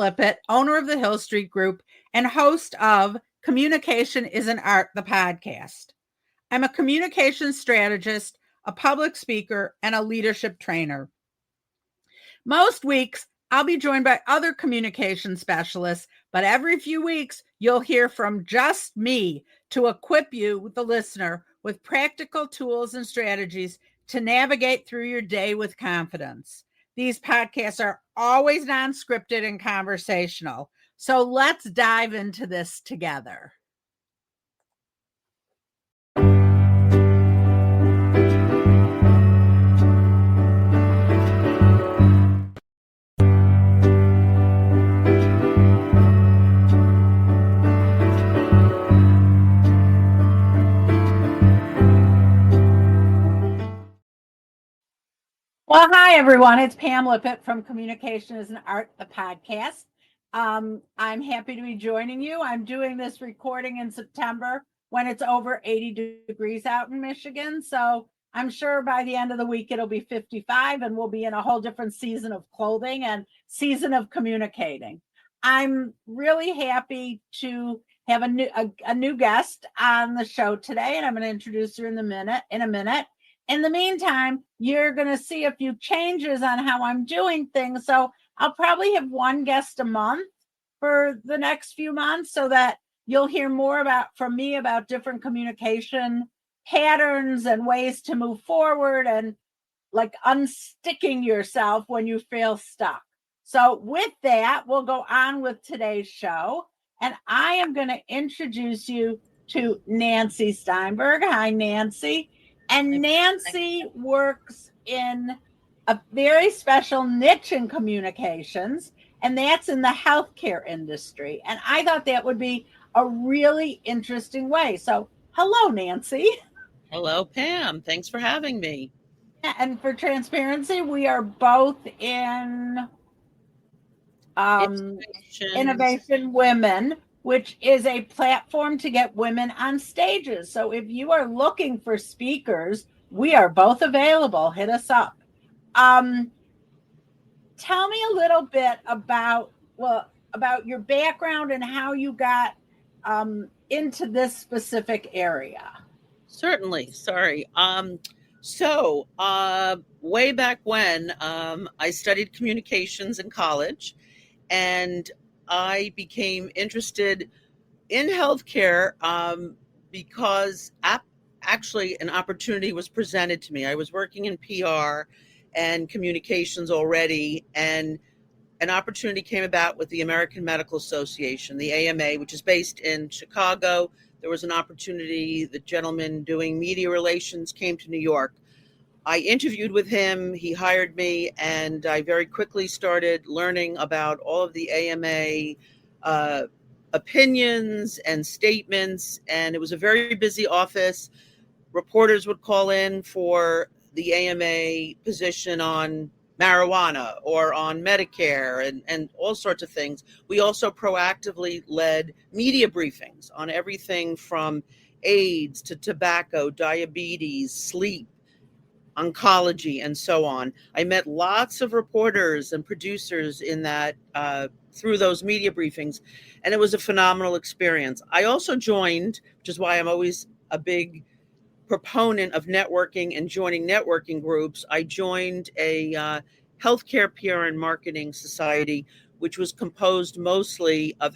Lippitt, owner of the Hill Street Group and host of Communication is an Art, the podcast. I'm a communication strategist, a public speaker, and a leadership trainer. Most weeks, I'll be joined by other communication specialists, but every few weeks, you'll hear from just me to equip you, the listener, with practical tools and strategies to navigate through your day with confidence. These podcasts are always non-scripted and conversational. So let's dive into this together. Well, hi, everyone. It's Pamela Lippitt from Communication is an Art, the podcast. I'm happy to be joining you. I'm doing this recording in September when it's over 80 degrees out in Michigan. So I'm sure by the end of the week, it'll be 55 and we'll be in a whole different season of clothing and season of communicating. I'm really happy to have a new guest on the show today, and I'm going to introduce her in a minute. In the meantime, you're going to see a few changes on how I'm doing things. So I'll probably have one guest a month for the next few months so that you'll hear more from me about different communication patterns and ways to move forward and like unsticking yourself when you feel stuck. So with that, we'll go on with today's show. And I am going to introduce you to Nancie Steinberg. Hi, Nancie. And Nancie works in a very special niche in communications, and that's in the healthcare industry. And I thought that would be a really interesting way. So, hello, Nancie. Hello, Pam. Thanks for having me. And for transparency, we are both in Innovation Women, which is a platform to get women on stages. So if you are looking for speakers, we are both available. Hit us up. Tell me a little bit about your background and how you got into this specific area. Certainly. Sorry. So way back when I studied communications in college, and I became interested in healthcare because actually an opportunity was presented to me. I was working in PR and communications already, and an opportunity came about with the American Medical Association, the AMA, which is based in Chicago. There was an opportunity. The gentleman doing media relations came to New York. I interviewed with him, he hired me, and I very quickly started learning about all of the AMA opinions and statements, and it was a very busy office. Reporters would call in for the AMA position on marijuana or on Medicare and all sorts of things. We also proactively led media briefings on everything from AIDS to tobacco, diabetes, sleep, oncology, and so on. I met lots of reporters and producers in that through those media briefings, and it was a phenomenal experience. I also joined, which is why I'm always a big proponent of networking and joining networking groups. I joined a healthcare PR and marketing society, which was composed mostly of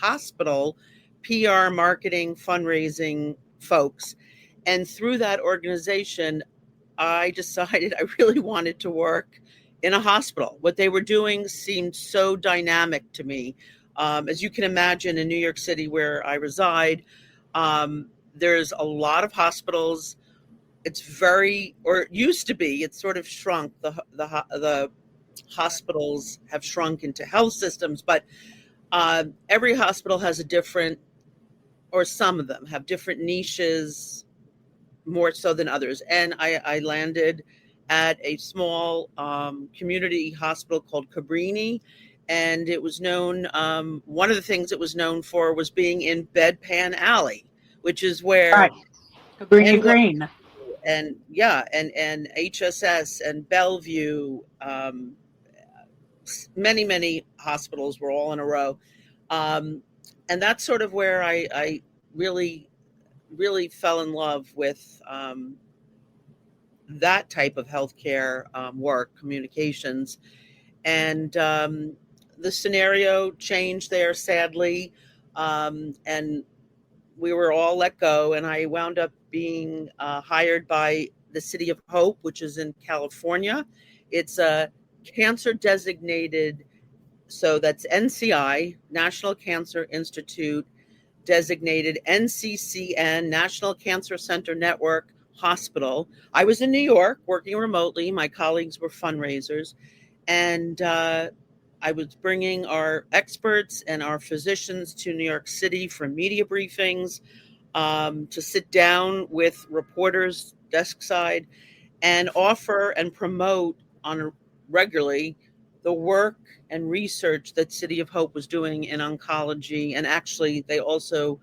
hospital PR, marketing, fundraising folks. And through that organization, I decided I really wanted to work in a hospital. What they were doing seemed so dynamic to me. As you can imagine, in New York City, where I reside, there's a lot of hospitals. It's it used to be, it's sort of shrunk. The hospitals have shrunk into health systems, but every hospital has a different, or some of them have different niches, more so than others. And I landed at a small community hospital called Cabrini, and it was known, one of the things it was known for was being in Bedpan Alley, which is where Cabrini Green and HSS and Bellevue, many hospitals were all in a row. And that's sort of where I really, really fell in love with that type of healthcare work, communications. And the scenario changed there, sadly. And we were all let go, and I wound up being hired by the City of Hope, which is in California. It's a cancer designated, so that's NCI, National Cancer Institute, designated NCCN, National Cancer Center Network hospital. I was in New York working remotely. My colleagues were fundraisers, and I was bringing our experts and our physicians to New York City for media briefings, to sit down with reporters desk side and offer and promote on regularly the work and research that City of Hope was doing in oncology. And actually, they also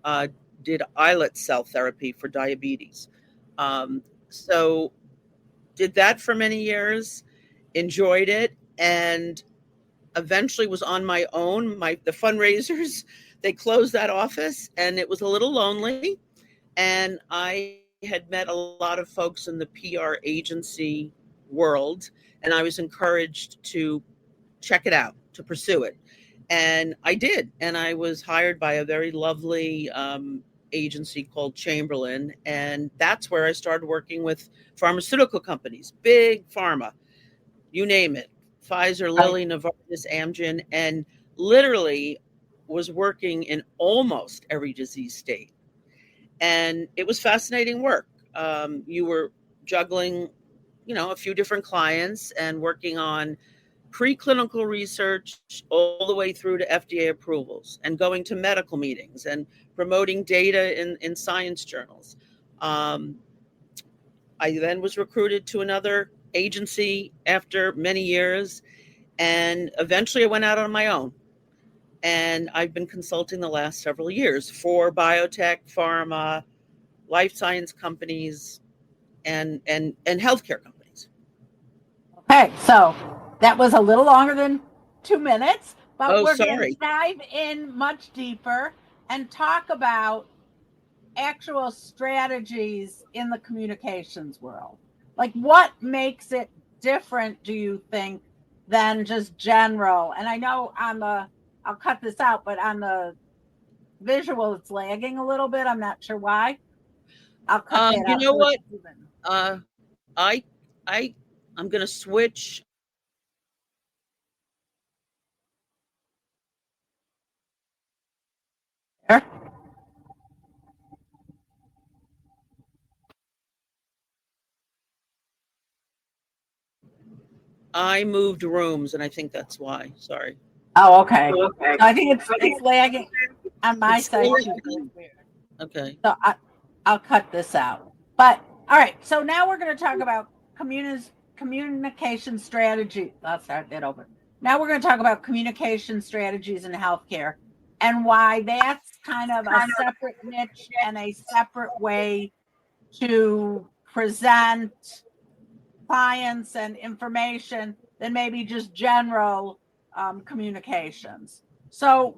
uh, did islet cell therapy for diabetes. So did that for many years, enjoyed it, and eventually was on my own. The fundraisers, they closed that office, and it was a little lonely. And I had met a lot of folks in the PR agency world, and I was encouraged to check it out, to pursue it. And I did. And I was hired by a very lovely agency called Chamberlain. And that's where I started working with pharmaceutical companies, big pharma, you name it, Pfizer, Lilly, Novartis, Amgen, and literally was working in almost every disease state. And it was fascinating work. You were juggling, a few different clients and working on preclinical research all the way through to FDA approvals, and going to medical meetings and promoting data in science journals. I then was recruited to another agency after many years, and eventually I went out on my own. And I've been consulting the last several years for biotech, pharma, life science companies, and healthcare companies. Okay, so that was a little longer than 2 minutes, but we're going to Sorry. dive in much deeper and talk about actual strategies in the communications world. Like, what makes it different, do you think, than just general? And I know I'll cut this out, but on the visual, it's lagging a little bit. I'm not sure why. I'll cut that out. You know what? I I'm going to switch. I moved rooms, and I think that's why. Sorry. Oh, okay. So I think it's lagging on my side too. Okay. So I'll cut this out. But all right. So now we're going to talk about communication strategy. I'll start that over. Now we're going to talk about communication strategies in healthcare, and why that's kind of a separate niche and a separate way to present clients and information than maybe just general communications. So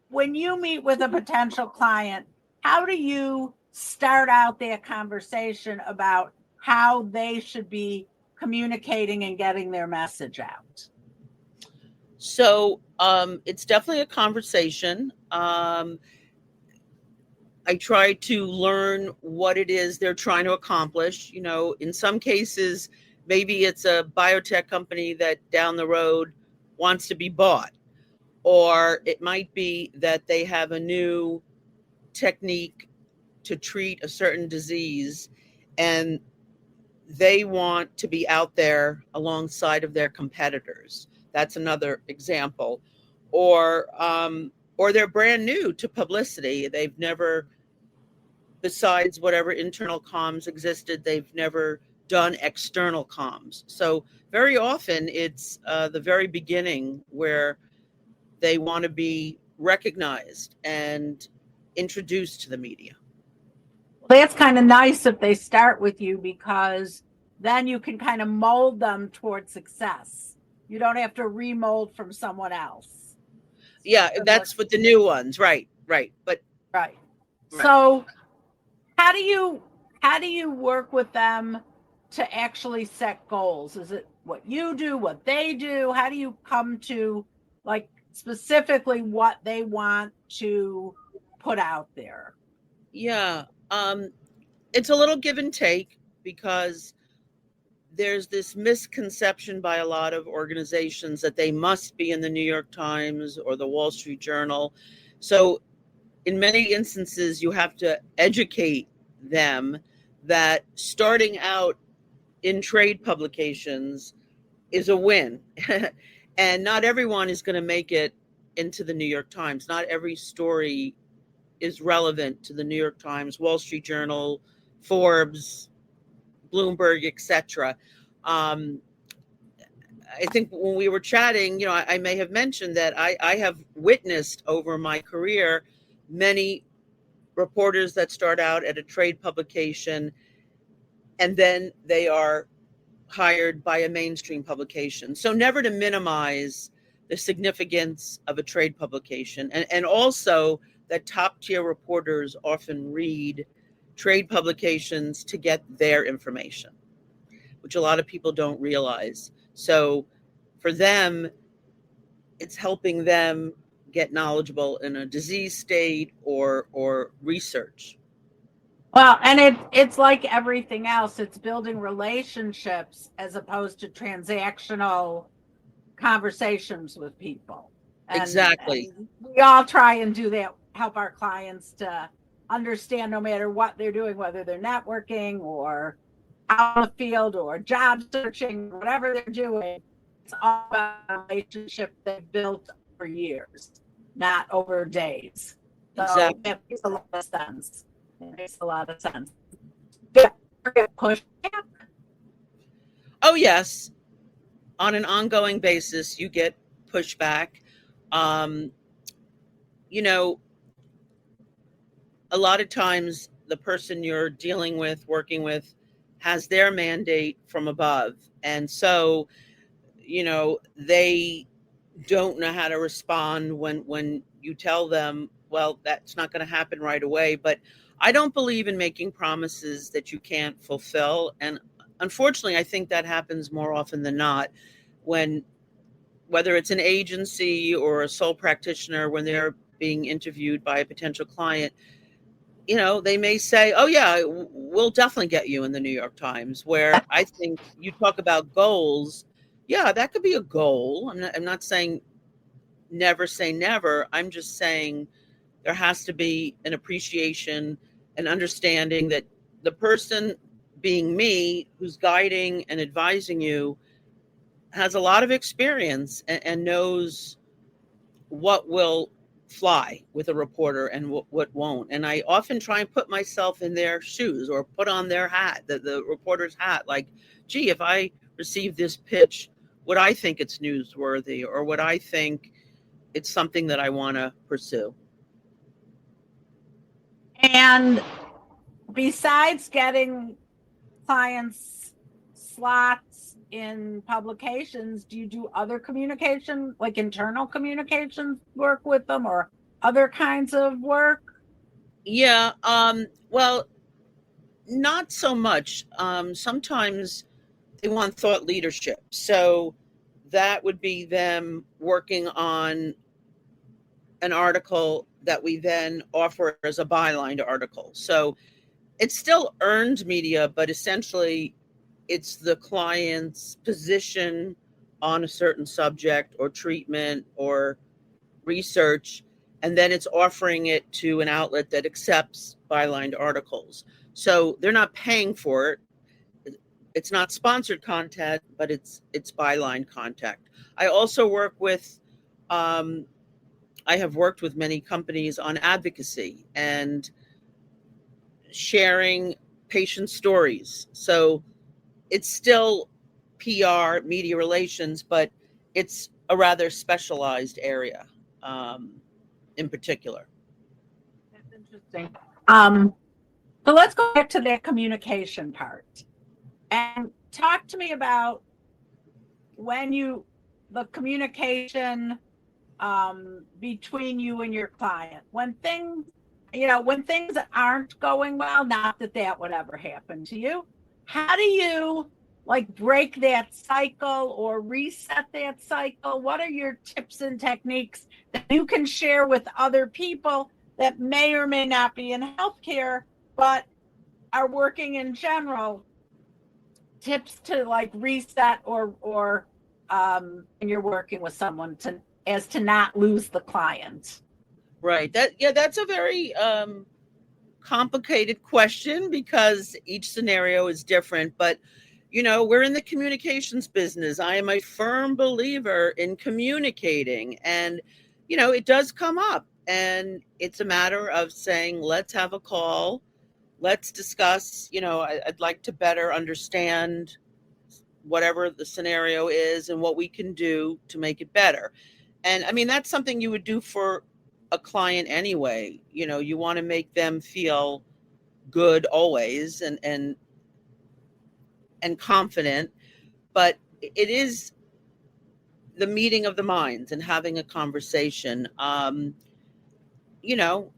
when you meet with a potential client, how do you start out that conversation about how they should be communicating and getting their message out? So it's definitely a conversation. I try to learn what it is they're trying to accomplish. In some cases, maybe it's a biotech company that down the road wants to be bought, or it might be that they have a new technique to treat a certain disease, and they want to be out there alongside of their competitors. That's another example. Or they're brand new to publicity. They've never, besides whatever internal comms existed, they've never done external comms. So very often it's the very beginning where they want to be recognized and introduced to the media. That's kind of nice if they start with you, because then you can kind of mold them toward success. You don't have to remold from someone else. Yeah, that's with the new ones, right? But right. right. So how do you work with them to actually set goals? Is it what you do, what they do? How do you come to like specifically what they want to put out there? Yeah, it's a little give and take because there's this misconception by a lot of organizations that they must be in the New York Times or the Wall Street Journal. So in many instances, you have to educate them that starting out in trade publications is a win. And not everyone is going to make it into the New York Times. Not every story is relevant to the New York Times, Wall Street Journal, Forbes, Bloomberg, etc. Um, I think when we were chatting, I may have mentioned that I have witnessed over my career many reporters that start out at a trade publication and then they are hired by a mainstream publication. So never to minimize the significance of a trade publication. And also that top tier reporters often read trade publications to get their information, which a lot of people don't realize. So for them, it's helping them get knowledgeable in a disease state or research. Well, and it's like everything else. It's building relationships as opposed to transactional conversations with people. Exactly. And we all try and do that, help our clients to understand no matter what they're doing, whether they're networking or out in the field or job searching, whatever they're doing, it's all about a relationship they've built for years, not over days. So Exactly. that makes a lot of sense. It makes a lot of sense. Get pushback. Oh, yes. On an ongoing basis, you get pushback. Um, you know, a lot of times the person you're dealing with, working with, has their mandate from above. And so, they don't know how to respond when you tell them, well, that's not going to happen right away. But I don't believe in making promises that you can't fulfill. And unfortunately, I think that happens more often than not when, whether it's an agency or a sole practitioner, when they're being interviewed by a potential client, they may say, oh, yeah, we'll definitely get you in the New York Times. Where I think you talk about goals. Yeah, that could be a goal. I'm not saying never say never. I'm just saying there has to be an appreciation and understanding that the person, being me, who's guiding and advising you, has a lot of experience and knows what will fly with a reporter and what won't. And I often try and put myself in their shoes or put on their hat, the reporter's hat. Like, gee, if I receive this pitch, would I think it's newsworthy, or would I think it's something that I want to pursue? And besides getting clients slots in publications, do you do other communication, like internal communications work with them, or other kinds of work? Yeah. Well, not so much. Sometimes they want thought leadership. So that would be them working on an article that we then offer as a byline article. So it's still earned media, but essentially it's the client's position on a certain subject or treatment or research, and then it's offering it to an outlet that accepts bylined articles. So they're not paying for it. It's not sponsored content, but it's byline content. I also work with I have worked with many companies on advocacy and sharing patient stories. So it's still PR, media relations, but it's a rather specialized area in particular. That's interesting. So let's go back to that communication part and talk to me about when you the communication between you and your client when things aren't going well, not that that would ever happen to you. How do you like break that cycle or reset that cycle? What are your tips and techniques that you can share with other people that may or may not be in healthcare but are working in general? Tips to like reset or when you're working with someone to not lose the client. Right. That's a very complicated question because each scenario is different. But, we're in the communications business. I am a firm believer in communicating, and, it does come up, and it's a matter of saying, let's have a call. Let's discuss, I'd like to better understand whatever the scenario is and what we can do to make it better. And I mean, that's something you would do for a client anyway. You want to make them feel good always and confident, but it is the meeting of the minds and having a conversation. You know,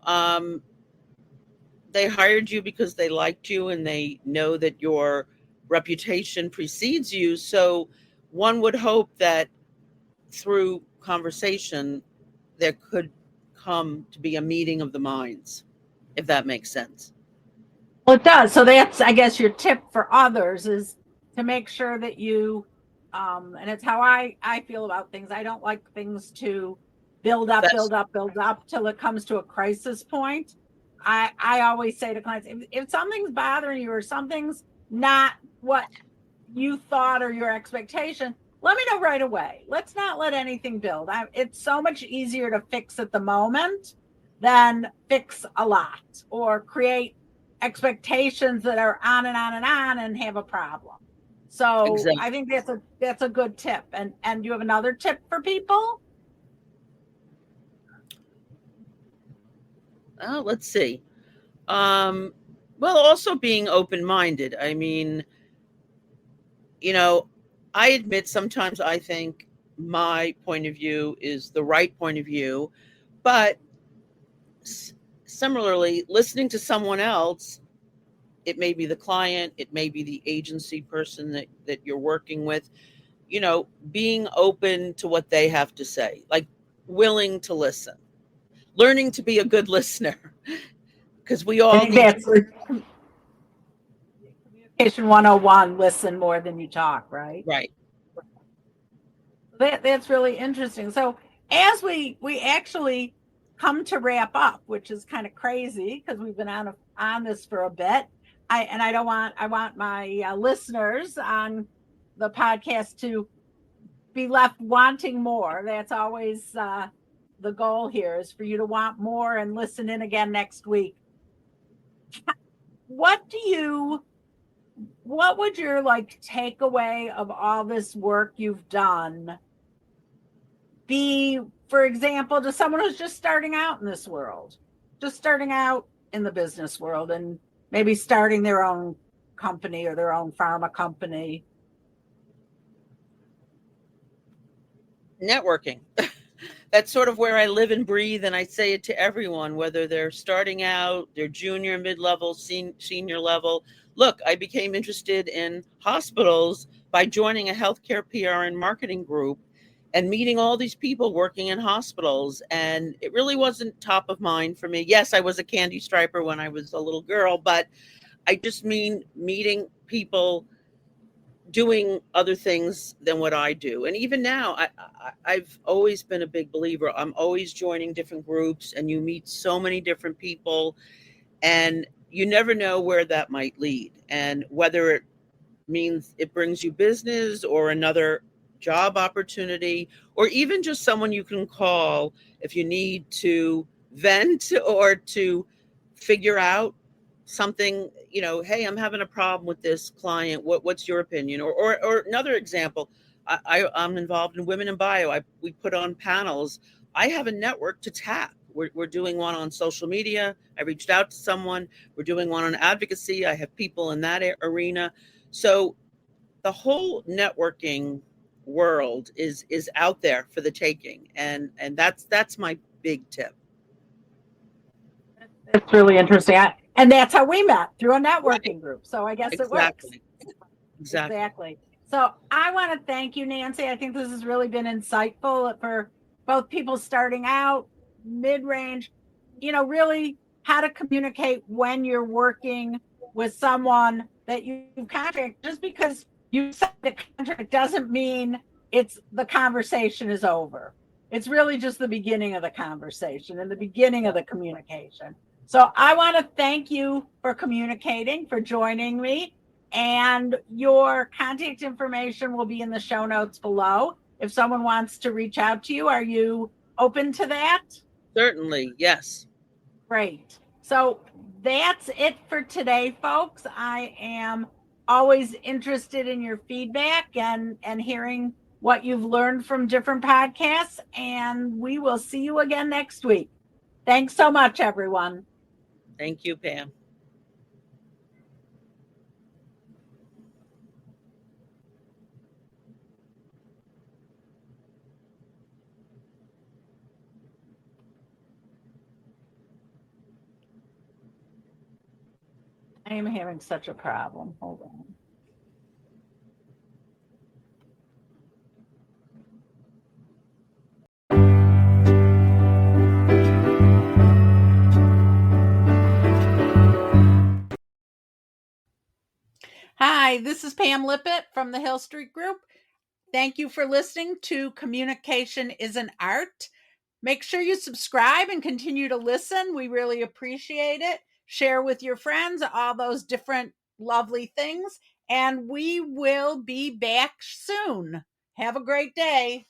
they hired you because they liked you and they know that your reputation precedes you. So one would hope that through conversation, there could come to be a meeting of the minds, if that makes sense. Well, it does. So that's, I guess, your tip for others is to make sure that you, and it's how I feel about things. I don't like things to build up till it comes to a crisis point. I always say to clients, if something's bothering you or something's not what you thought or your expectation, let me know right away. Let's not let anything build. It's so much easier to fix at the moment than fix a lot or create expectations that are on and on and on and have a problem. So Exactly. I think that's a good tip. And do you have another tip for people? Let's see. Well, also being open-minded. I mean, I admit sometimes I think my point of view is the right point of view, but similarly, listening to someone else, it may be the client, it may be the agency person that you're working with, being open to what they have to say, like willing to listen, learning to be a good listener, because we all need that's Communication 101, listen more than you talk, right? right. That's really interesting. So as we actually come to wrap up, which is kind of crazy because we've been on this for a bit. I want my listeners on the podcast to be left wanting more. That's always the goal here, is for you to want more and listen in again next week. What would your like takeaway of all this work you've done be, for example, to someone who's just starting out in this world, just starting out in the business world and maybe starting their own company or their own pharma company? Networking. That's sort of where I live and breathe, and I say it to everyone, whether they're starting out, they're junior, mid-level, senior level. Look, I became interested in hospitals by joining a healthcare PR and marketing group and meeting all these people working in hospitals, and it really wasn't top of mind for me. Yes, I was a candy striper when I was a little girl, but I just mean meeting people doing other things than what I do. And even now, I've always been a big believer. I'm always joining different groups, and you meet so many different people, and you never know where that might lead. And whether it means it brings you business or another job opportunity, or even just someone you can call if you need to vent or to figure out something, hey, I'm having a problem with this client. What's your opinion? Or another example, I'm involved in Women in Bio. We put on panels. I have a network to tap. We're doing one on social media. I reached out to someone. We're doing one on advocacy. I have people in that arena. So the whole networking world is out there for the taking, and that's my big tip. It's really interesting. And that's how we met, through a networking group. So I guess it works. Exactly. So I want to thank you, Nancie. I think this has really been insightful for both people starting out, mid-range, really how to communicate when you're working with someone that you contract. Just because you signed the contract doesn't mean the conversation is over. It's really just the beginning of the conversation and the beginning of the communication. So I want to thank you for communicating, for joining me. And your contact information will be in the show notes below. If someone wants to reach out to you, are you open to that? Certainly, yes. Great. So that's it for today, folks. I am always interested in your feedback and hearing what you've learned from different podcasts. And we will see you again next week. Thanks so much, everyone. Thank you, Pam. I am having such a problem. Hold on. Hi, this is Pam Lippitt from the Hill Street Group. Thank you for listening to Communication is an Art. Make sure you subscribe and continue to listen. We really appreciate it. Share with your friends all those different lovely things. And we will be back soon. Have a great day.